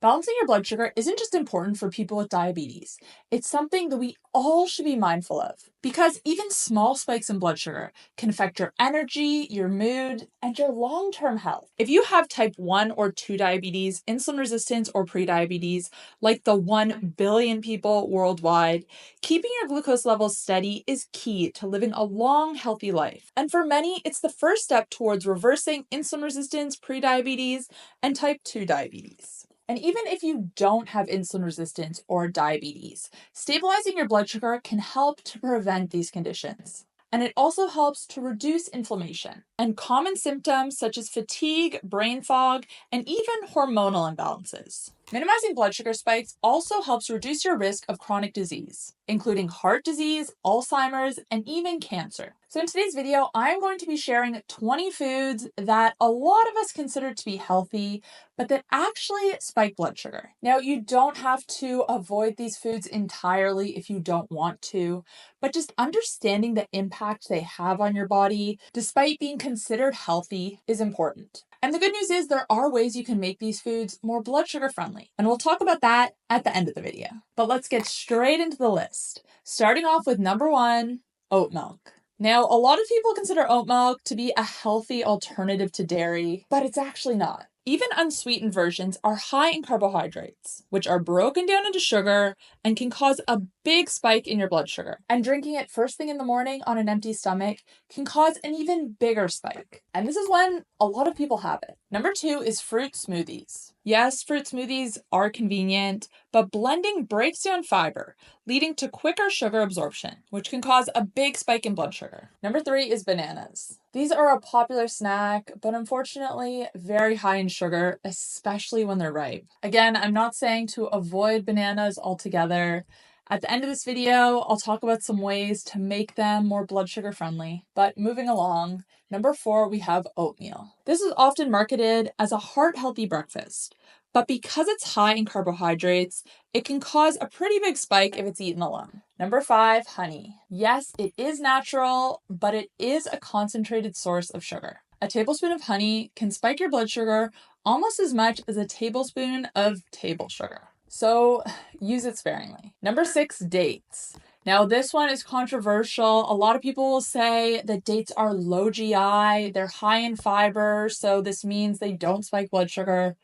Balancing your blood sugar isn't just important for people with diabetes. It's something that we all should be mindful of because even small spikes in blood sugar can affect your energy, your mood, and your long-term health. If you have type 1 or 2 diabetes, insulin resistance, or prediabetes, like the 1 billion people worldwide, keeping your glucose levels steady is key to living a long, healthy life. And for many, it's the first step towards reversing insulin resistance, prediabetes, and type 2 diabetes. And even if you don't have insulin resistance or diabetes, stabilizing your blood sugar can help to prevent these conditions. And it also helps to reduce inflammation and common symptoms such as fatigue, brain fog, and even hormonal imbalances. Minimizing blood sugar spikes also helps reduce your risk of chronic disease, including heart disease, Alzheimer's, and even cancer. So in today's video, I'm going to be sharing 20 foods that a lot of us consider to be healthy, but that actually spike blood sugar. Now, you don't have to avoid these foods entirely if you don't want to, but just understanding the impact they have on your body, despite being considered healthy, is important. And the good news is there are ways you can make these foods more blood sugar friendly. And we'll talk about that at the end of the video. But let's get straight into the list. Starting off with number 1, oat milk. Now, a lot of people consider oat milk to be a healthy alternative to dairy, but it's actually not. Even unsweetened versions are high in carbohydrates, which are broken down into sugar and can cause a big spike in your blood sugar. And drinking it first thing in the morning on an empty stomach can cause an even bigger spike. And this is when a lot of people have it. Number 2 is fruit smoothies. Yes, fruit smoothies are convenient, but blending breaks down fiber, leading to quicker sugar absorption, which can cause a big spike in blood sugar. Number 3 is bananas. These are a popular snack, but unfortunately very high in sugar, especially when they're ripe. Again, I'm not saying to avoid bananas altogether. At the end of this video, I'll talk about some ways to make them more blood sugar friendly. But moving along, number 4, we have oatmeal. This is often marketed as a heart-healthy breakfast, but because it's high in carbohydrates, it can cause a pretty big spike if it's eaten alone. Number 5, honey. Yes, it is natural, but it is a concentrated source of sugar. A tablespoon of honey can spike your blood sugar almost as much as a tablespoon of table sugar. So use it sparingly. Number 6, dates. Now this one is controversial. A lot of people will say that dates are low GI, they're high in fiber, so this means they don't spike blood sugar.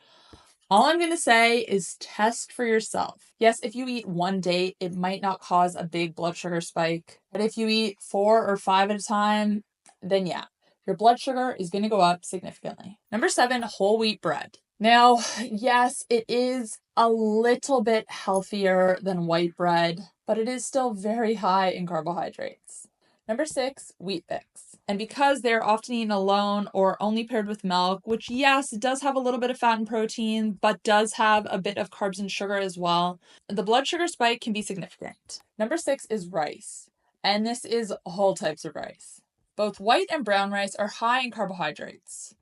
All I'm going to say is test for yourself. Yes, if you eat one date, it might not cause a big blood sugar spike, but if you eat 4 or 5 at a time, then yeah, your blood sugar is going to go up significantly. Number 7, whole wheat bread. Now, yes, it is a little bit healthier than white bread, but it is still very high in carbohydrates. Number 6, Wheet-Bix. And because they're often eaten alone or only paired with milk, which yes, does have a little bit of fat and protein, but does have a bit of carbs and sugar as well, the blood sugar spike can be significant. Number 6 is rice. And this is all types of rice. Both white and brown rice are high in carbohydrates.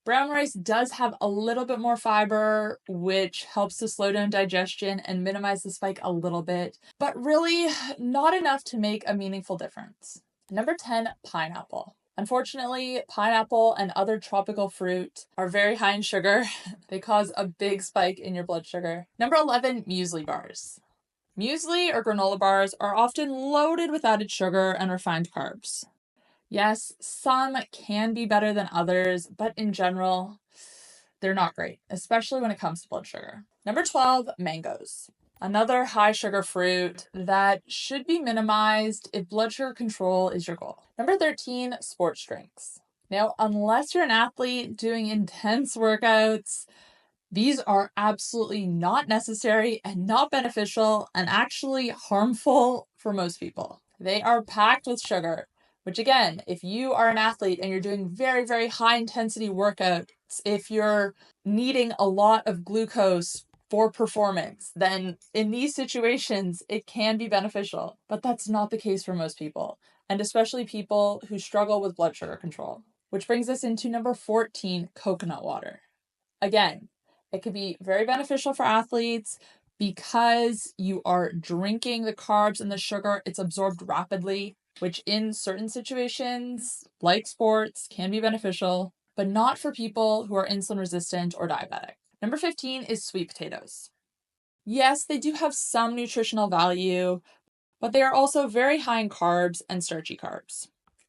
Brown rice does have a little bit more fiber, which helps to slow down digestion and minimize the spike a little bit, but really not enough to make a meaningful difference. Number 10, pineapple. Unfortunately, pineapple and other tropical fruit are very high in sugar. They cause a big spike in your blood sugar. Number 11, muesli bars. Muesli or granola bars are often loaded with added sugar and refined carbs. Yes, some can be better than others, but in general, they're not great, especially when it comes to blood sugar. Number 12, mangoes. Another high sugar fruit that should be minimized if blood sugar control is your goal. Number 13, sports drinks. Now, unless you're an athlete doing intense workouts, these are absolutely not necessary and not beneficial and actually harmful for most people. They are packed with sugar, which again, if you are an athlete and you're doing very, very high intensity workouts, if you're needing a lot of glucose for performance, then in these situations, it can be beneficial. But that's not the case for most people, and especially people who struggle with blood sugar control. Which brings us into number 14, coconut water. Again, it could be very beneficial for athletes because you are drinking the carbs and the sugar, it's absorbed rapidly, which in certain situations, like sports, can be beneficial, but not for people who are insulin resistant or diabetic. Number 15 is sweet potatoes. Yes, they do have some nutritional value, but they are also very high in carbs and starchy carbs.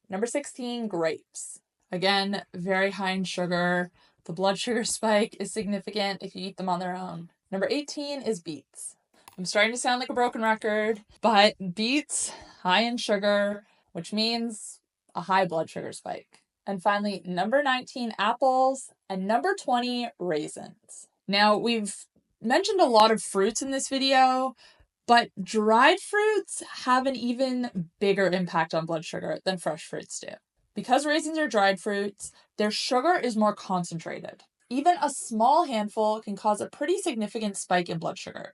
Number 16, grapes. Again, very high in sugar. The blood sugar spike is significant if you eat them on their own. Number 18 is beets. I'm starting to sound like a broken record, but beets, high in sugar, which means a high blood sugar spike. And finally, number 19, apples, and number 20, raisins. Now, we've mentioned a lot of fruits in this video, but dried fruits have an even bigger impact on blood sugar than fresh fruits do. Because raisins are dried fruits, their sugar is more concentrated. Even a small handful can cause a pretty significant spike in blood sugar.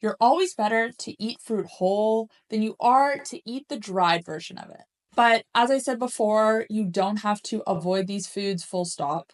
You're always better to eat fruit whole than you are to eat the dried version of it. But as I said before, you don't have to avoid these foods full stop.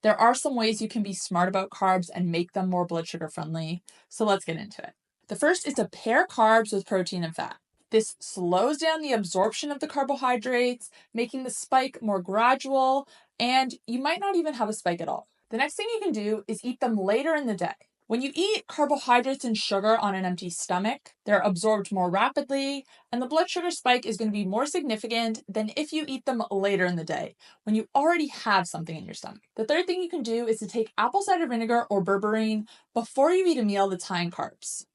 There are some ways you can be smart about carbs and make them more blood sugar friendly. So let's get into it. The first is to pair carbs with protein and fat. This slows down the absorption of the carbohydrates, making the spike more gradual, and you might not even have a spike at all. The next thing you can do is eat them later in the day. When you eat carbohydrates and sugar on an empty stomach, they're absorbed more rapidly, and the blood sugar spike is going to be more significant than if you eat them later in the day, when you already have something in your stomach. The third thing you can do is to take apple cider vinegar or berberine before you eat a meal that's high in carbs.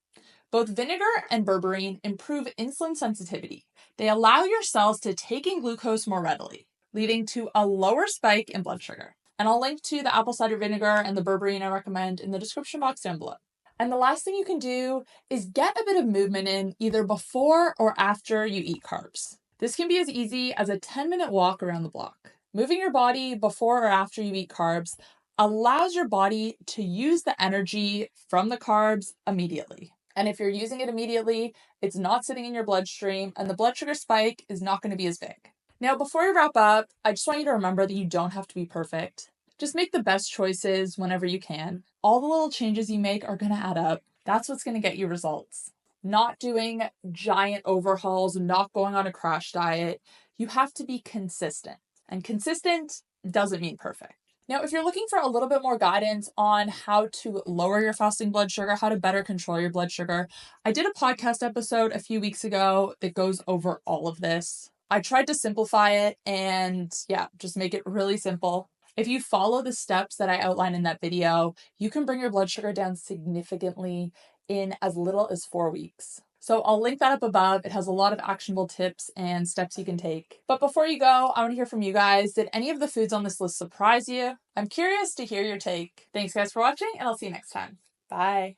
Both vinegar and berberine improve insulin sensitivity. They allow your cells to take in glucose more readily, leading to a lower spike in blood sugar. And I'll link to the apple cider vinegar and the berberine I recommend in the description box down below. And the last thing you can do is get a bit of movement in either before or after you eat carbs. This can be as easy as a 10-minute walk around the block. Moving your body before or after you eat carbs allows your body to use the energy from the carbs immediately. And if you're using it immediately, it's not sitting in your bloodstream and the blood sugar spike is not going to be as big. Now, before we wrap up, I just want you to remember that you don't have to be perfect. Just make the best choices whenever you can. All the little changes you make are going to add up. That's what's going to get you results. Not doing giant overhauls, not going on a crash diet. You have to be consistent. And consistent doesn't mean perfect. Now, if you're looking for a little bit more guidance on how to lower your fasting blood sugar, how to better control your blood sugar, I did a podcast episode a few weeks ago that goes over all of this. I tried to simplify it and just make it really simple. If you follow the steps that I outlined in that video, you can bring your blood sugar down significantly in as little as 4 weeks. So I'll link that up above. It has a lot of actionable tips and steps you can take. But before you go, I want to hear from you guys. Did any of the foods on this list surprise you? I'm curious to hear your take. Thanks guys for watching, and I'll see you next time. Bye.